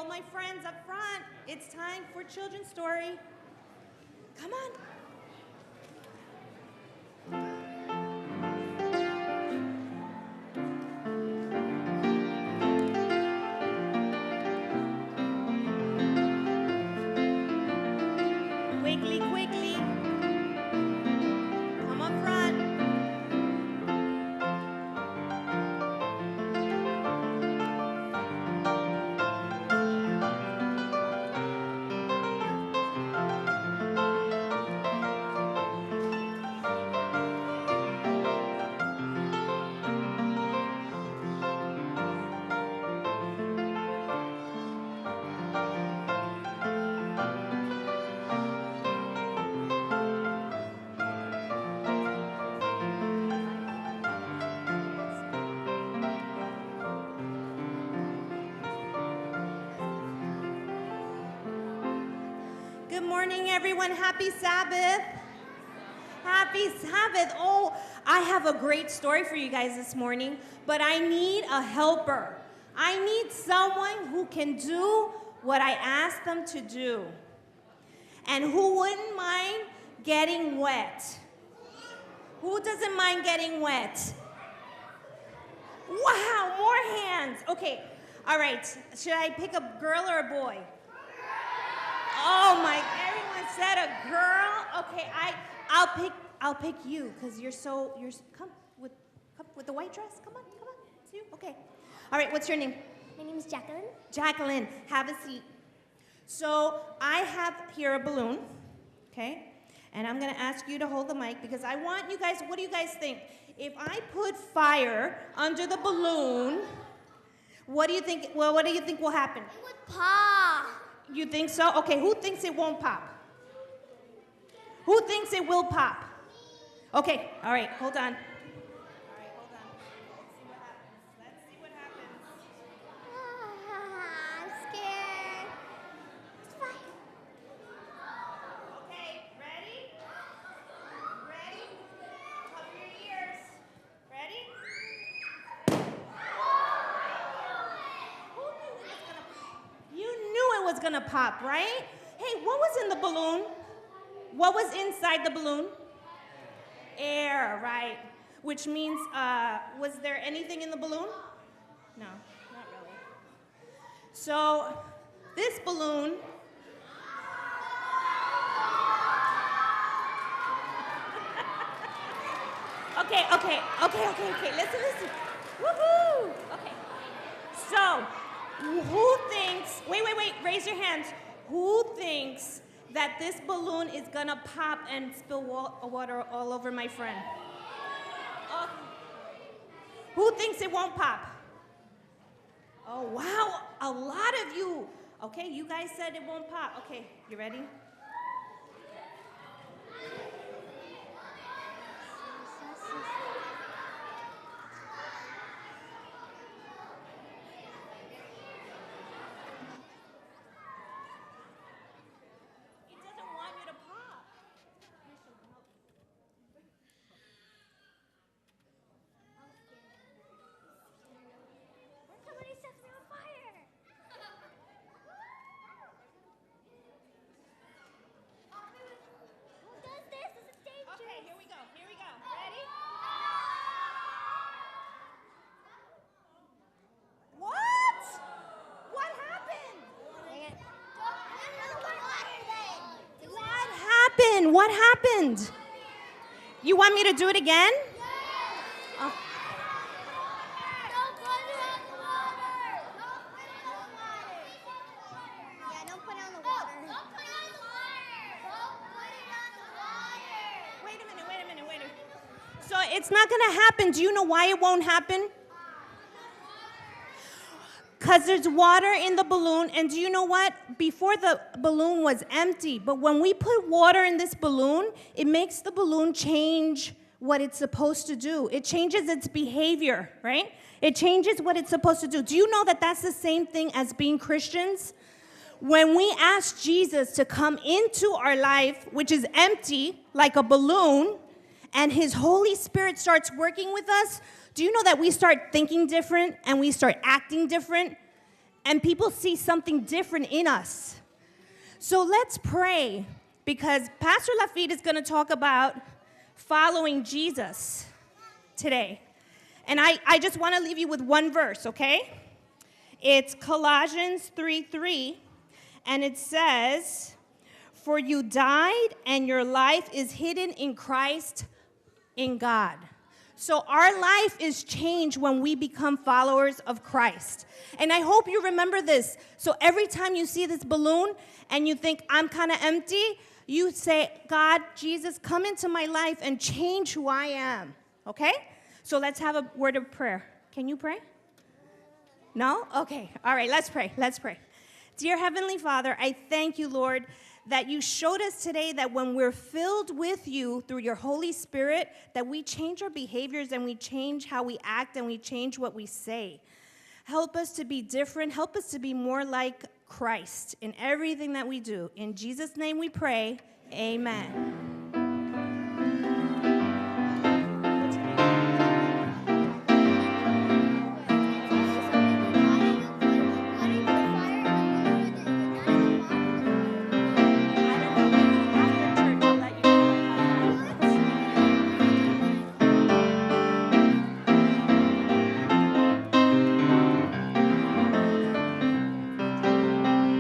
all my friends up front. It's time for children's story. Come on. Quickly, quickly. Come up front. Good morning, everyone. Happy Sabbath. Happy Sabbath. Oh, I have a great story for you guys this morning, but I need a helper. I need someone who can do what I asked them to do and who wouldn't mind getting wet. Who doesn't mind getting wet? Wow, more hands. Okay, all right. Should I pick a girl or a boy? Oh my, everyone said a girl. Okay, I'll pick you because come with the white dress. Come on. It's you. Okay. All right, what's your name? My name is Jacqueline. Jacqueline, have a seat. So I have here a balloon, okay? And I'm gonna ask you to hold the mic because I want you guys, what do you guys think? If I put fire under the balloon, what do you think will happen? It would pop. You think so? Okay, who thinks it won't pop? Who thinks it will pop? Okay, all right, hold on. All right, hold on. Let's see what happens. I'm scared. It's fine. Okay, ready? Ready? Cover your ears. Ready? Who knew it was gonna pop? You knew it was gonna pop, right? Hey, what was in the balloon? What was inside the balloon? Air, right? Which means, was there anything in the balloon? No, not really. So, this balloon. Okay. Listen. Woohoo! Okay. So, who thinks, wait, raise your hands. Who thinks that this balloon is gonna pop and spill water all over my friend? Okay. Who thinks it won't pop? Oh, wow, a lot of you. Okay, you guys said it won't pop. Okay, you ready? Somebody sets me on fire. Who does this? This is dangerous. Okay, here we go. Ready? What? What happened? What happened? You want me to do it again? Oh. Don't put it on the water. Don't put it on the water. Yeah, don't put it on the water. Don't put it on the water. Don't put it on the water. Wait a minute. So it's not going to happen. Do you know why it won't happen? Because there's water in the balloon, and do you know what? Before the balloon was empty, but when we put water in this balloon, it makes the balloon change what it's supposed to do. It changes its behavior, right? It changes what it's supposed to do. Do you know that that's the same thing as being Christians? When we ask Jesus to come into our life, which is empty, like a balloon, and his Holy Spirit starts working with us, do you know that we start thinking different and we start acting different? and people see something different in us. So let's pray, because Pastor Lafitte is going to talk about following Jesus today. And I just want to leave you with one verse, okay? It's Colossians 3:3, and it says, "For you died, and your life is hidden in Christ in God." So our life is changed when we become followers of Christ. And I hope you remember this. So every time you see this balloon and you think, I'm kind of empty, you say, God, Jesus, come into my life and change who I am. Okay? So let's have a word of prayer. Can you pray? No? Okay. All right, let's pray. Let's pray. Dear Heavenly Father, I thank you, Lord, that you showed us today that when we're filled with you through your Holy Spirit, that we change our behaviors and we change how we act and we change what we say. Help us to be different. Help us to be more like Christ in everything that we do. In Jesus' name we pray. Amen.